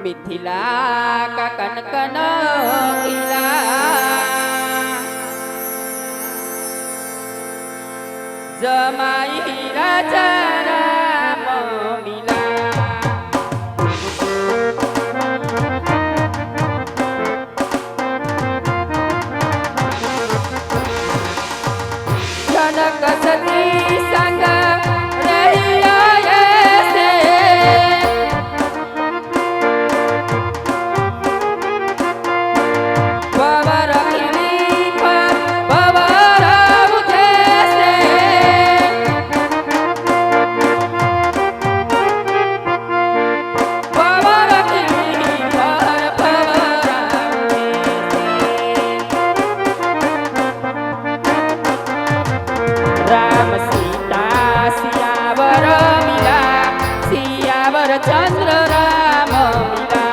मिथिला का कनकन किला जमाई राजा राम मिला जनक सती संग रहिया ऐसे पवर खिली पर पवर उठे पवर खिली पर पवर राम सीता सियावर मिला सियावर चंद्र राम मिला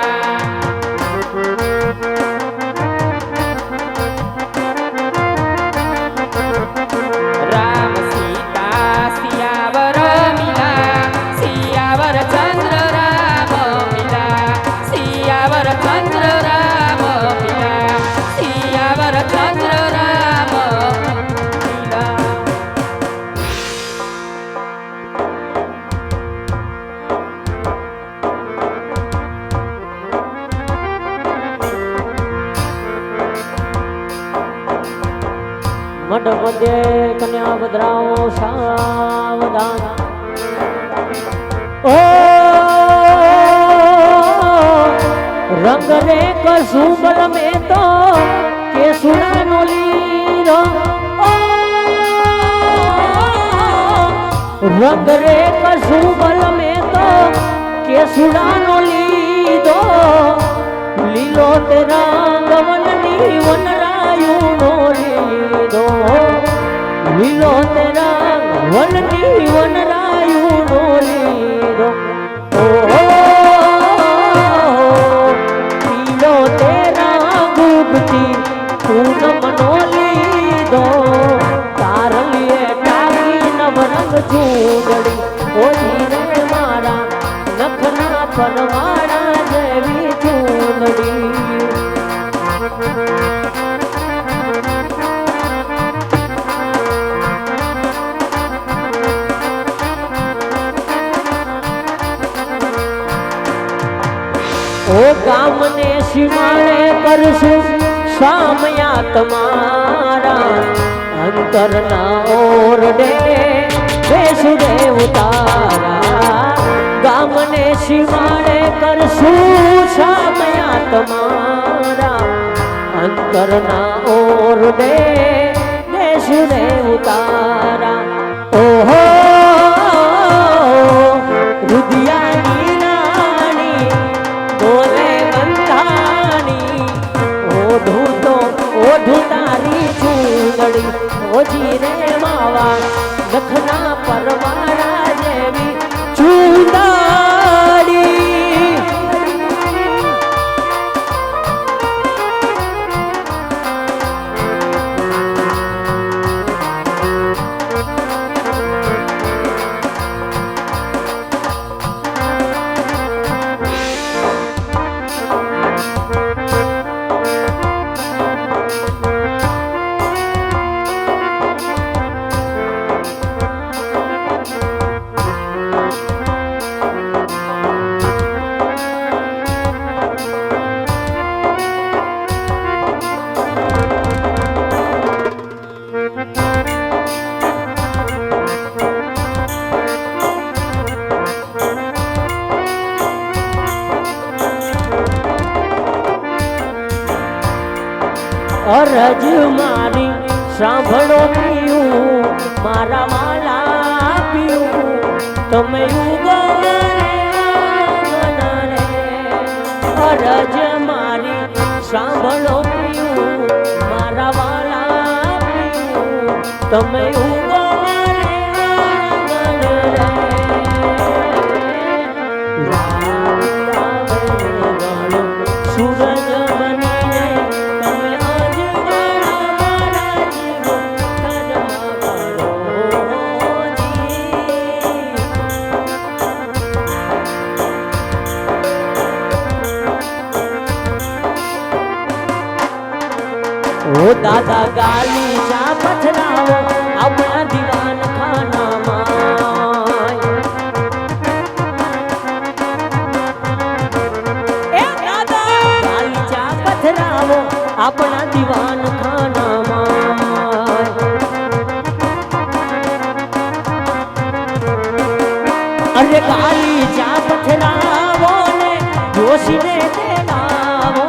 राम सीता सियावर मिला सियावर चंद्र राम मिला सियावर चंद्र राम मिला सियावर चंद्र राम मिला મંડપ મધ્યે કન્યા બદરાઓ સાવધાન ઓ રંગ રે કસુબલ મેં તો કેસુડાનો લીરો રંગ રે કસુબલ મેં તો કેસુડાનો લીધો લીલો તે રંગ વનની વનરાયુનો લીધો લીલો તે રંગ વનની વનરાયુનો લીધો લીલો તે રંગ ઉગતી પૂનમનો લીધો તારલીએ ટાકી નવરંગ ચૂંદડી ઓલી રે મારા નખના પરવાળા જેવી ચૂંદડી ઓ ગામને સીમાડે કરશું સામયા તમારા અંતરના ઓરડે બેસુદેવ તારા ગામને સીમાડે કરશું સામયા તમારા અંતરના ઓરડે બેસુદેવ તારા ઓહો રુદિયાની રાણી બોલે બંધાણી ઓઢું તો ઓઢું તારી ચૂંદડી ઓજી રે માવા નખના પરવાળા જેવી ચૂંદડી અરજ મારી સાંભળો પીયું મારા વાલા પીયું તમે ઉગરે અરજ મારી સાંભળો પીયું મારા વાલા પીયું તમે સૂરજ બનીને તમે દાદા ગાલીચા પથરાવો આપણા દીવાન ખાનામાં એ દાદા ગાલીચા પથરાવો આપણા દીવાન ખાનામાં અરે ગાલીચા પથરાવો ને જોશીને તેડાવો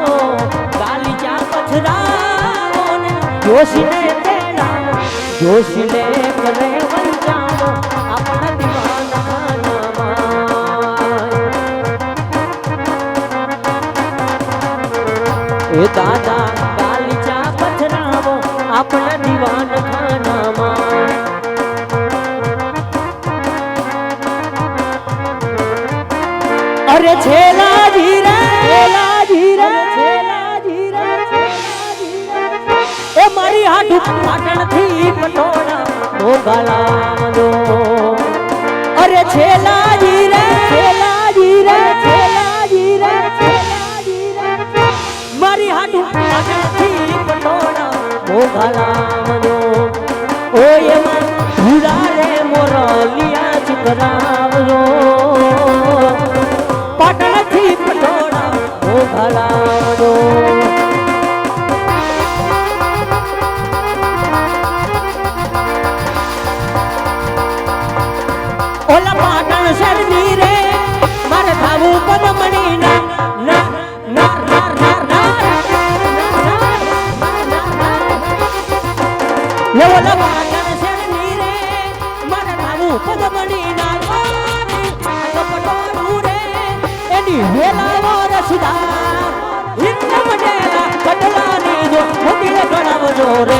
ગાલીચા પથરાવો ને જોશીને તેડાવો જોશીને કરે વંચાવો આપણા દીવાન ખાનામાં એ દાદા ગાલીચા પથરાવો આપણા દીવાન ખાનામાં અરે છેલા જીરે એ મારી હાડું પાટણથી પટોળા મોગલાનો અરે છેલા જીરે મારી હાડું પાટણથી પટોળા મોગલાનો ઓ એમાં ભૂરા રે મોરલિયા ચિતરાવજો પાટણથી પટોળા મોગલાનો ઓલા પાટણ શરદી રે મારે થાવું પદમણી ના ના ના ના ના ના ઓલા પાટણ શરદી રે મારે થાવું પદમણી ના પટોળું રે એની વેલાવો રસદાર હિંદ મડેલા કટલાની જો મોટી ગણાવજો રે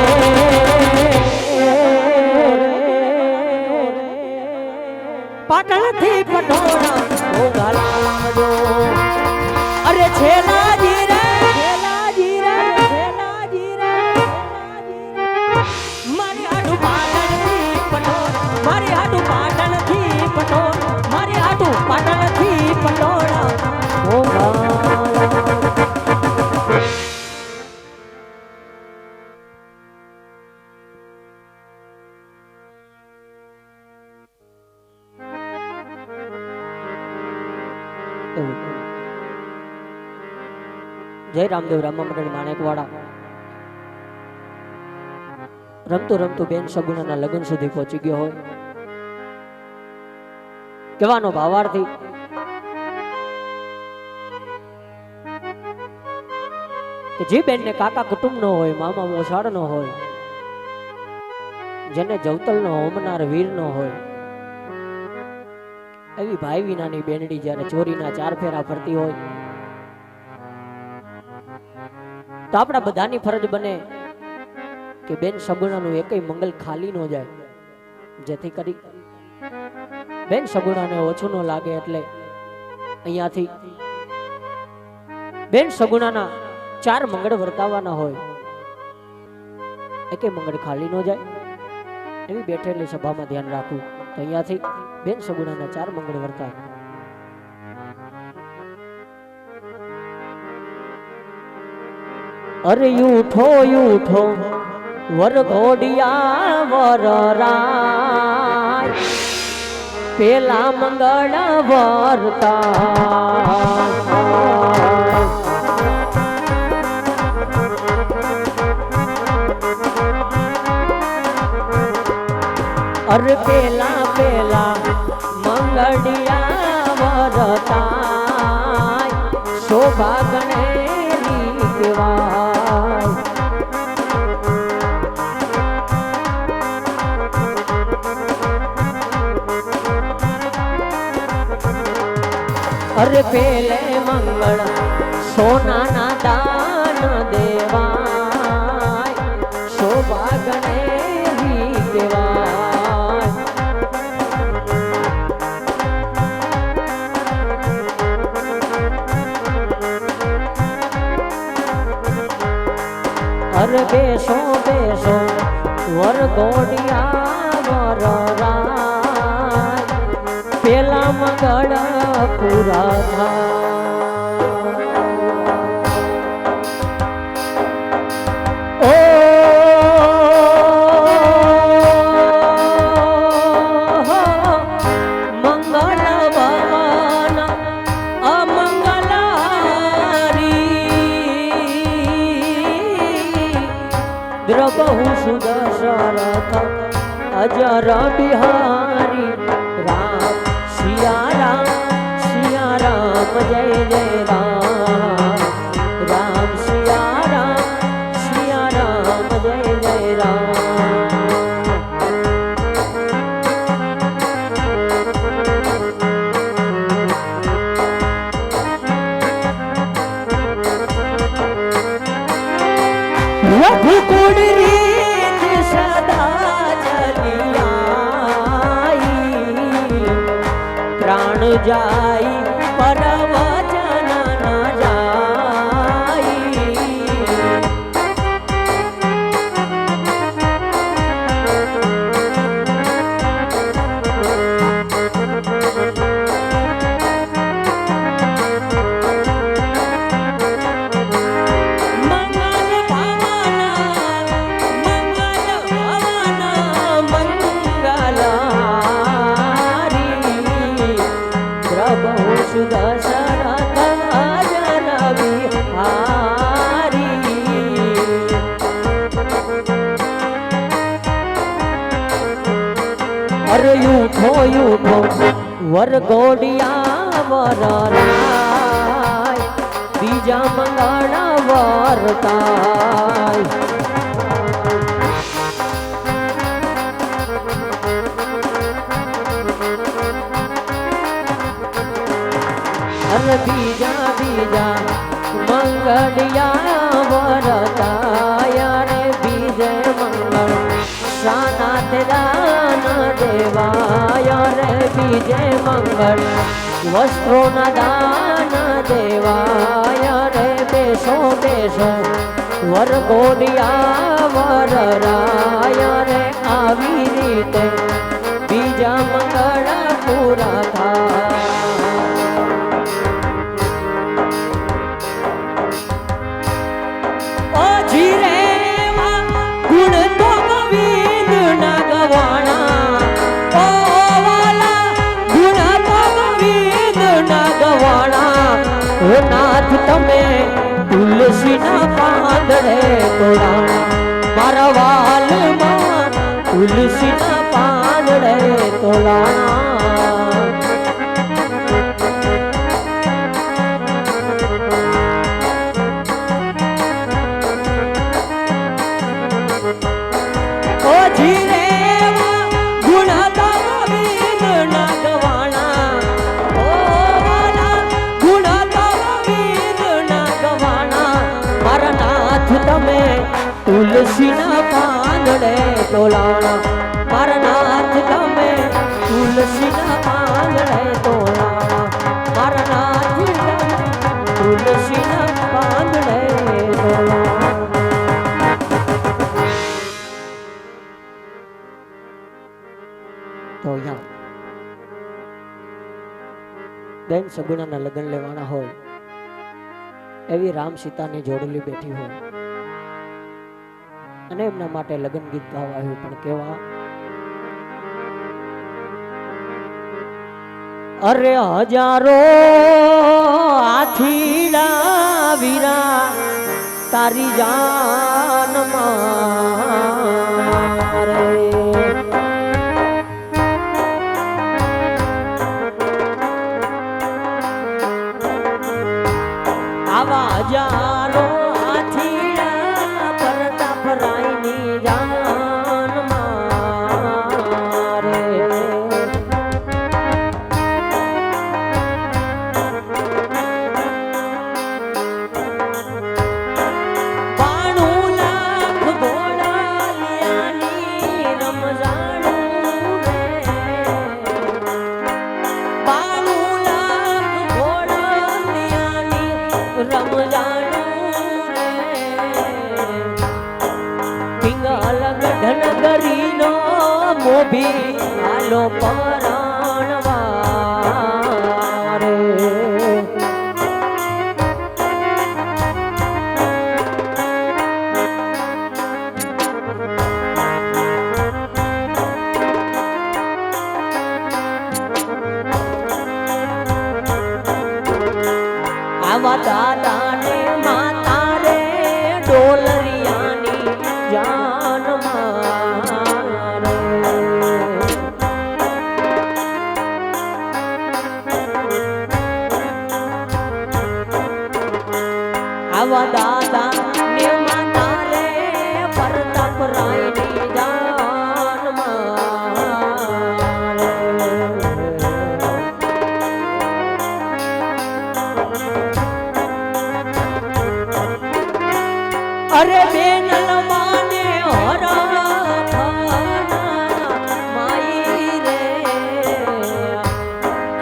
પાટણથી પટોળા મોગલાજો અરે છેલા જીરે મારી હાડું પાટણથી પટોળા મારી હાડું પાટણથી પટોળા મારી હાડું પાટણથી પટોળા મોગલા જય રામદેવ રામા મંડળ માણેકવાડા રમતું રમતું બેન સગુણાના લગ્ન સુધી પહોંચી ગયો હોય કહેવાનો ભાવાર્થી કે જે બેન ને કાકા કુટુંબ નો હોય મામા મોસાળ નો હોય જેને જવતલ નો હોમનાર વીર નો હોય એવી ભાઈ વિનાની બેનડી જ્યારે ચોરીના ચાર ફેરા ફરતી હોય તો આપણા બધાની ફરજ બને કે બેન સગુણાનું એકય મંગલ ખાલી ન જાય જેથી કરી બેન સગુણાને ઓછું ન લાગે એટલે અહીંયાથી બેન સગુણાના ચાર મંગળ વર્તાવાના હોય એકય મંગળ ખાલી ન જાય એવી બેઠેલી સભામાં ધ્યાન રાખવું તો અહીંયાથી બેન સગુણાના ચાર મંગળ વર્તાય અરે ઉઠો ઉઠો વર ઘોડિયા વર રાય પેલા મંગળ વર્તા અરે પેલા પેલા મંગળિયા વરતા શોભા ગણેરી કહેવાય અરે પેલે મંગળ સોનાના દાન દેવાય શોભા ગણેરી કહેવાય અરે બેસો બેસો વર ગોડિયા વર રાય પેલા મંગળ પૂરા થાય ઓ પ્રભુ સુદશરથ અજર બિહારી રામ સિયા રામ જય જય રામ રામ સિયા રામ જય જય રામ રઘુકુળ રીત સદા ચલી આઈ પ્રાણ જાય પરવચન ન જાય સુદશરથ અજર બિહારી અરે ઉઠો ઉઠો વરઘોડિયા વરરાય બીજા મંગળ વર્તાય અરે બીજા બીજા મંગળિયા વરતાય રે બીજે મંગળ શાનાથ દાન દેવાય રે બીજે મંગળ વસ્ત્રોના દાન દેવાય રે બેસો બેસો વરઘોડિયા વરરાય રે આવી રીતે બીજા મંગળ પૂરા થાય ગુણ તો ગોવિંદ ના ગવાણા ઓ વાલા ગુણ તો ગોવિંદ ના ગવાણા ઓ નાથ તમે તુલસી ના પાંદડે તોડાણા મારા વાલમાં તુલસી ના પાંદડે તોડાણા તુલસી ના પાંદડે તોલાણા મારા નાથ તમે તુલસી ના પાંદડે તોલાણા મારા નાથ તમે તુલસી ના પાંદડે તોલાણા તો અહીંયા બેન સગુણાના લગ્ન લેવાના હોય એવી રામ સીતાની જોડેલી બેઠી હોય અને એમના માટે લગ્ન ગીત ગાવાયું પણ કેવા અરે હજારો આથીડા વીરા તારી જાન મારે આવા હજારો મોભી આલો પરાણવારે આવા દાદા ને માતા રે ડોલરિયાની જા આવા દાદા ને માતા રે પરતાપ રાયની જાન મારે અરે બેન માને હરા માઈ રે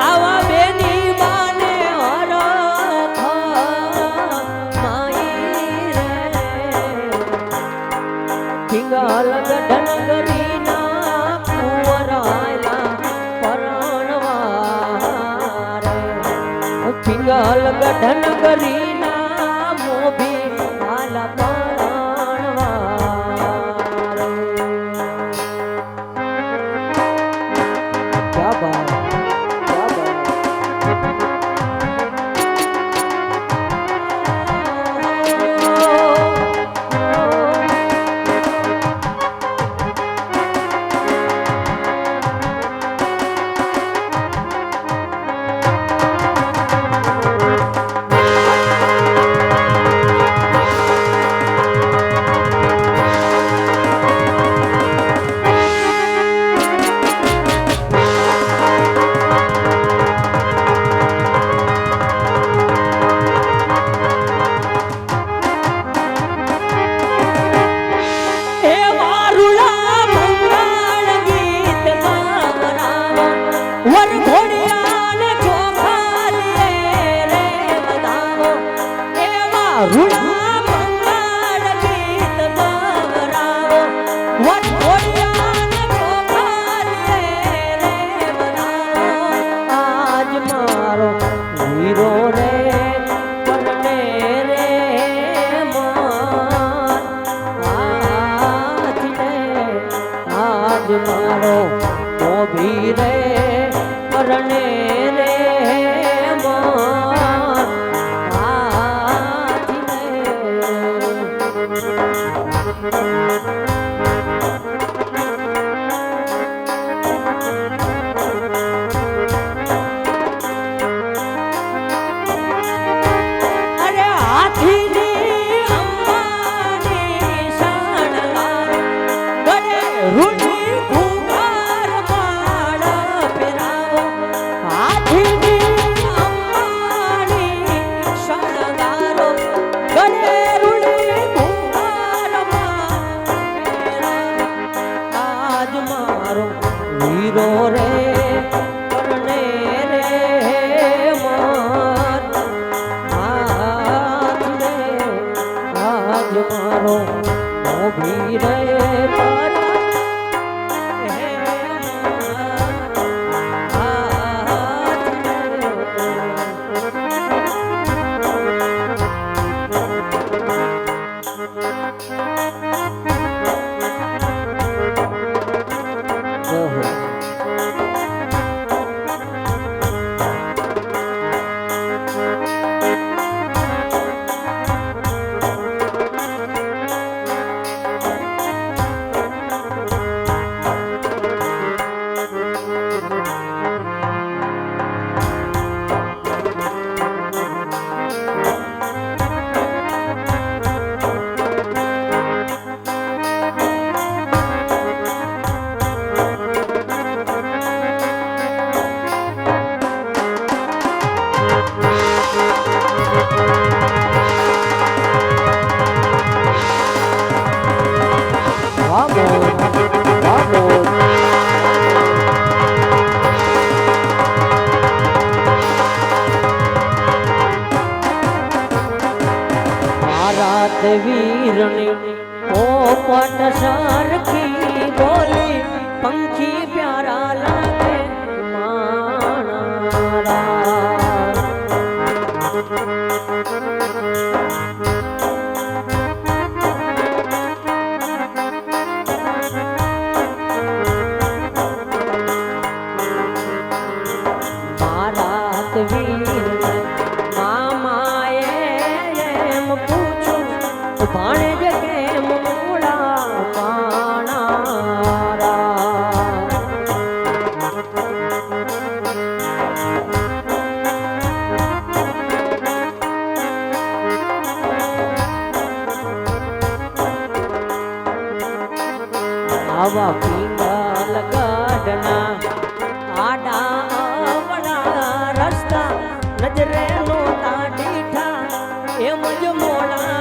આવા બેની માને હરા માઈ રે પિંગલ ગઢન કરીના કુંવરાયલા પરણવા રે પિંગલ ગઢન કરીના મોભી આલા રૂડા મંગળ ગીત ગવરાવો વર ઘોડિયાને ચોખાલીએ રે બનાવો આજ મારો વીરો રે પરણે રે માન આજ મારો મોભી રે પરણે રે માન અરે હાથીની અંબાની શણગાર ગળે રૂડી ઘૂંઘર માળ પહેરાવો હાથીની અંબાની શણગારો ગળે રૂડી ઘૂંઘર માળ પહેરાવો આજ મારો વીરો રે પરણે રે માન આજ મારો મોભી રે વીરની પોપટ સરખી બોલી પંખી પ્યારા લાગે મારા વીર મામાએ એમ પૂછું ભાણેજ કેમ મોડા પાણારા આવા પિંગલ ગઢના આડા અવળા રસ્તા નજરે નોતા દીઠા એમ જ મોડા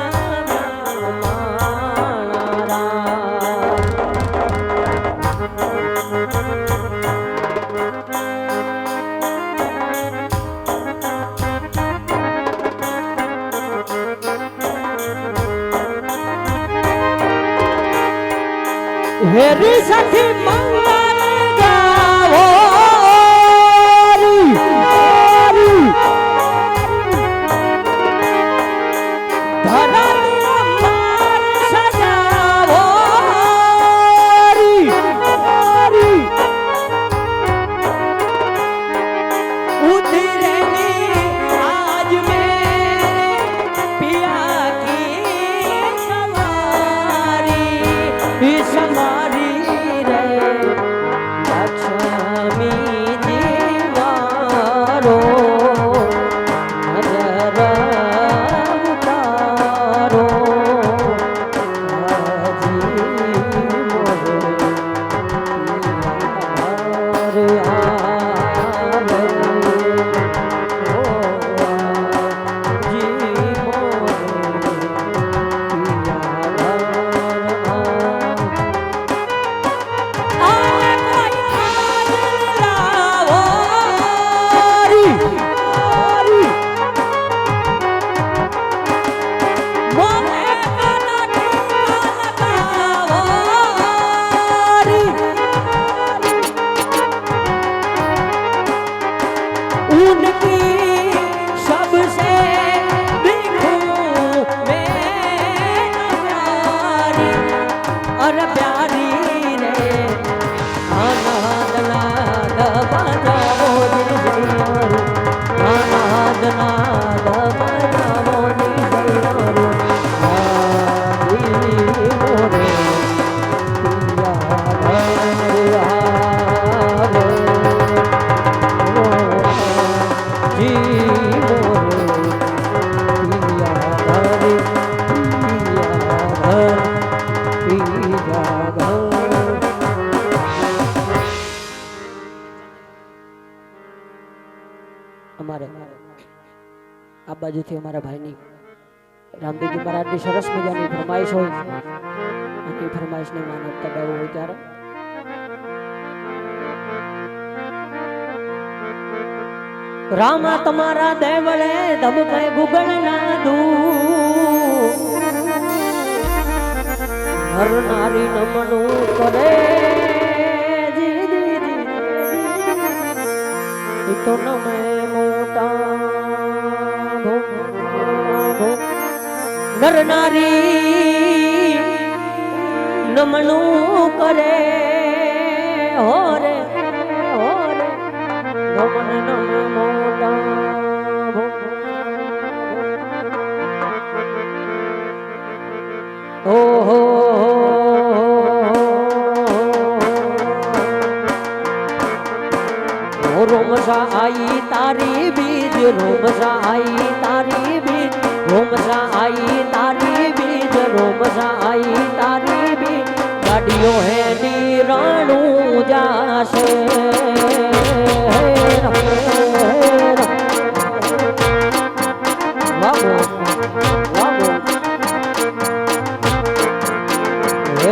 હેરી સખી મંગલ ગાવો અમારે આ બાજુથી અમારા ભાઈની રામદેવજી મહારાજની સરસ મજાની ફરમાઈશ હોય અને એ ફરમાઈશને માન આપતા ગાવું હોય ત્યારે રામા તમારા દેવળે ધબકે ગુગળ ના દૂ હર નારી નમનું કરે તો નમે નર નારી નમણું કરે હોરે હોરે નમન નમ મોટા ઓહો રોમસા આઈ તારી બીજ રોમસા આઈ તારી બીજ રોમસા આઈ તારી બીજ રોમસા આઈ તારી બીજ ગાડીઓ હે નિરાણું જાશે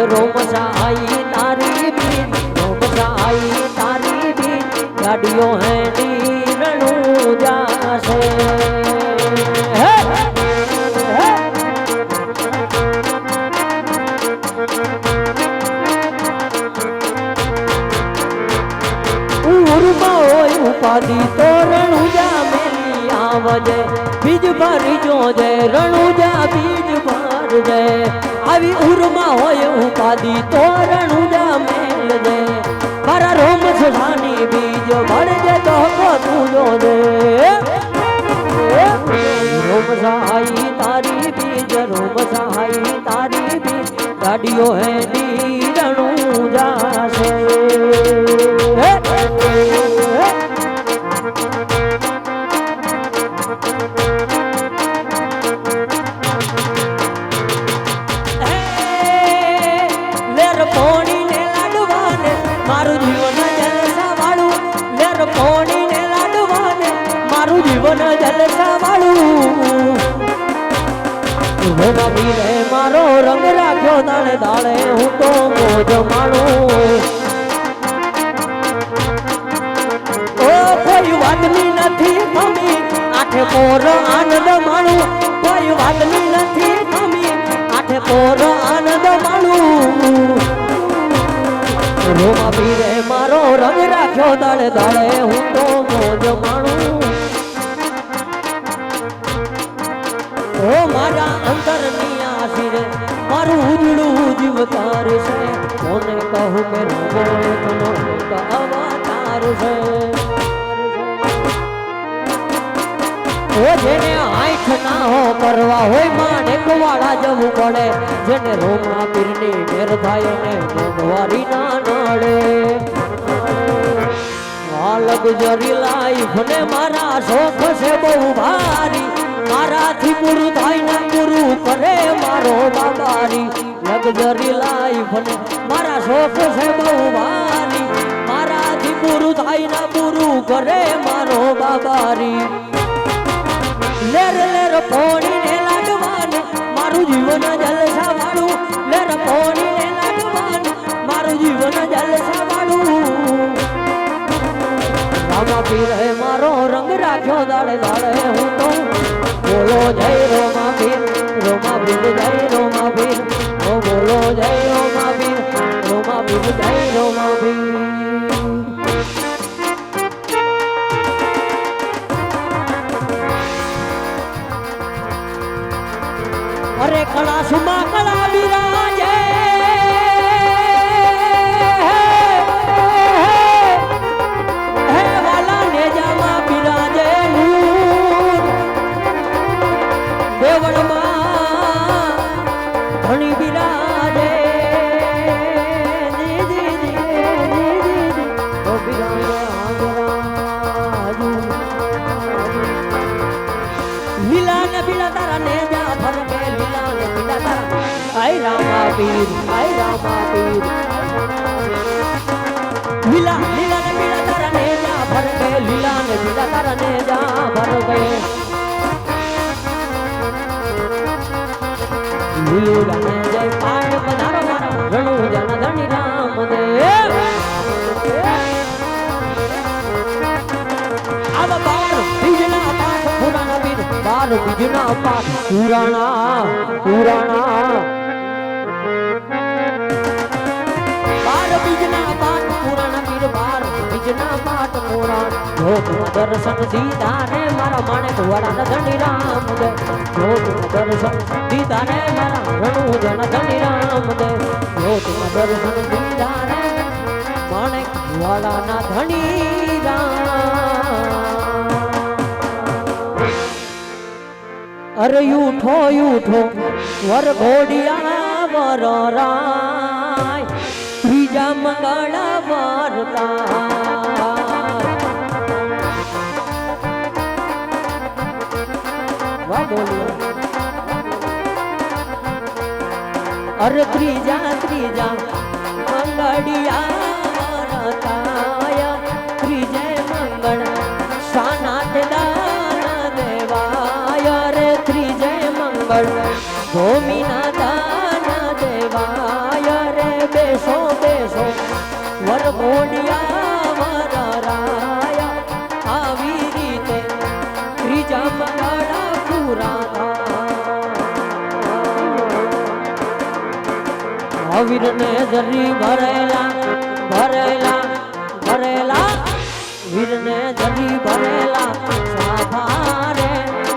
રોમસા આઈ તારી બીજ રોમસા આઈ તારી બીજ ગાડીઓ હે નિરાણું જાશે ઉપાધિ તો રણુજા મેલી આવજે બીજ ભરી જોજે રણુજા બીજ ભરજે આવી ઉર્મા હોય ઉપાધિ તો રણુજા મેલજે મારા રોમ સુધાની બીજ ભરજે તો તું જોજે રોમ સહાઈ તારી બીજ રોમ સહાઈ તારી બીજ ગાડીઓ હે રણું જાશે લેર પોણી ને લાગ રોમા પીરે મારો રંગ રાખ્યો દાડે દાડે હું તો મોજ માણું ઓ કોઈ વાતની નથી થમી આઠે પોર આનંદ માણું કોઈ વાતની નથી થમી આઠે પોર આનંદ માણું રોમા પીરે મારો રંગ રાખ્યો દાડે દાડે હું તો મોજ માણું ઓ મારા અંતરની આશીરે મારું ઉજળું જીવતાર છે કોને કહું કે રંગો એકનો એક અવતાર છે ઓ જેને આંખ ના હો કરવા હોય માણેક વાળા જવું પડે જેને રોમા પીરની મેર થાય ને મોંઘવારી ના નડે આ લગજરી લાઈફ ને મારા શોખ છે બહુ ભારી મારાથી પૂરું થાય ને પૂરું કરે મારો બાબારી લગજરી લાઈફ ને મારા શોખ છે બહુ ભારી મારાથી પૂરું થાય ને પૂરું કરે મારો બાબારી લેર લેર પોણી ને લાડવાનું મારું જીવન જલસા વાળું લેર પોણી ને લાડવાનું મારું જીવન જલસા વાળું રામા પીરે મારો રંગ રાખ્યો દાડે દાડે હું તો બોલો જય રોમા પીર જય રોમા પીર ઓ બોલો જય રોમા પીર જય રોમા પીર અરે કળાસુમાં કળા બિરાજે હે વાલા નેજામાં બિરાજે દેવળમાં ધણી બિરાજે લીલા ને પીલા તારા નેજા ફરકે લીલા ને પીલા તારા આય રામા પીર લીલા લીલા ને પીલા તારા નેજા ફરકે લીલા ને પીલા તારા નેજા ફરકે લીલા ને જય પાડ પધારો મારા રણુ જન ધણી રામ દેવ આવ બાર બીજના પાઠ પુરાણા પીર બાર બીજના પાઠ પુરાણા બાર બીજના પાઠ પુરાણા પીર બાર બીજના પાઠ પુરાણ જોગના દર્શન દીધા ને મારા માણેક વાળા ધણી રામ દે જોગના દર્શન દીધા ને મારા રણુ જન ધણી રામ દે જોગના દર્શન દીધા ને માણેક વાળા ધણી રામ અરે ઉઠો વર ઘોડિયા વર રાય ત્રીજા મંગળ વરતા વાહ બોલ્યો અરે ત્રીજા મંગળિયા વરતાય ત્રીજે મંગળ સાનાથ દાન દેવાય રે ત્રીજે મંગળ ભૂમિના દાન દેવાય રે બેસો વર ઘોડિયા વર રાય આવી રીતે ત્રીજા મંગળ પૂરા વીરને જરી ભરેલા વીરને જરી ભરેલા સાભારે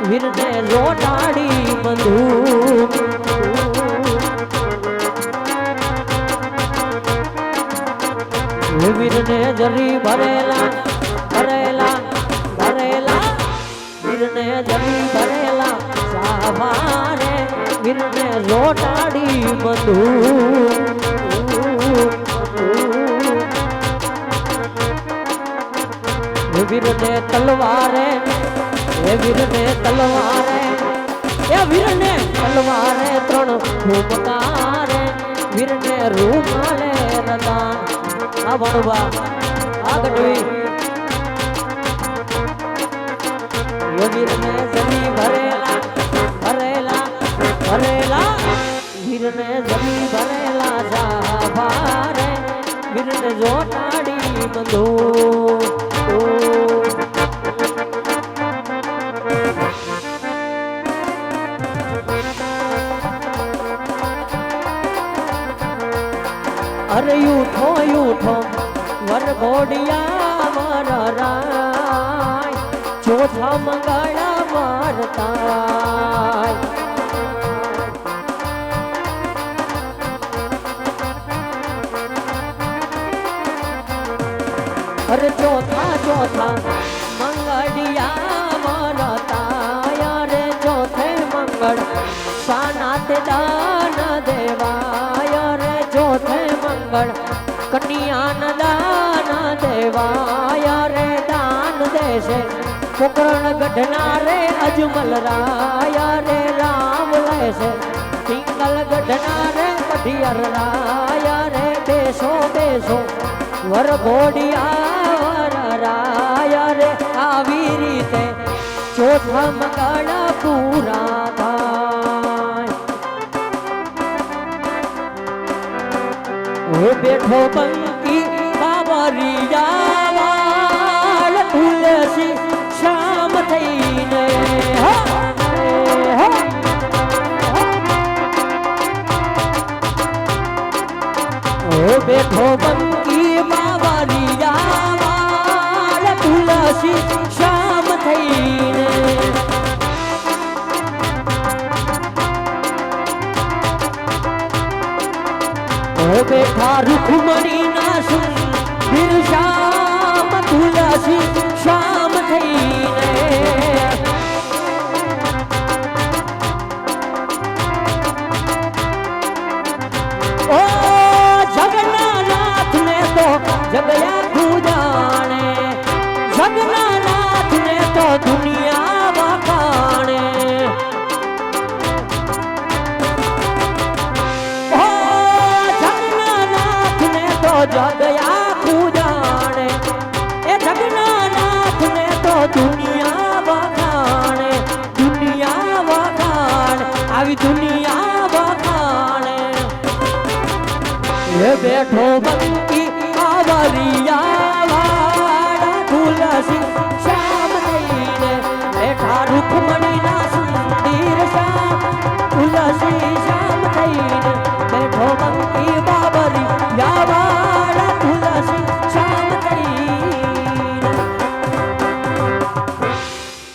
વીરને લોટાડી બંધુક વીરને જરી ભરેલા વીરને જરી ભરેલા સાભારે વીરને લોટાડી બંધુક વીરને તલવારે વીરને તલવારે ત્રણ ફૂમકારે વીરને રૂમાલે રતા આ ભણવા આ ગઢવી વીરને જરી ભરેલા અરે ઉઠો ઉઠો વરઘોડિયા મારા રાય ચોથા મંગળા મારતા અરે ચોથા ચોથા મંગળિયા મારતા રે ચોથે મંગળ શાનાથ દાન દેવાય રે ચોથે મંગળ કન્યાન દાન દેવાય રે દાન દેશે પોકરણ ગઢના રે અજમલ રાય રે રામ લેશે પિંગલ ગઢના રે પઢિયર રાય રે બેસો બેસો વરઘોડિયા રાય રે આવી રીતે ચોથા મંગળ પૂરા થાય ઓ બેઠો બંકી બાબરિયા વાળ તુલસી શામ થઈને ઓ બેઠો બંકી બાબરિયા વાળ તુલસી શામ થઈને ઓ બેઠા રૂખમણી ના સુન બિર શામ તુલસી શામ થઈને ઓ જગન્નાથ ને તો જગયા પૂજાણે જગન્નાથ ને તો દુનિયા વખાણે જગયા પૂજાણે એ જગન્નાથ ને તો દુનિયા વખાણે આવી દુનિયા વખાણે એ બેઠો બંકી બાબરિયા વાળા તુલસી શામ થઈને બેઠા રૂખમણી ના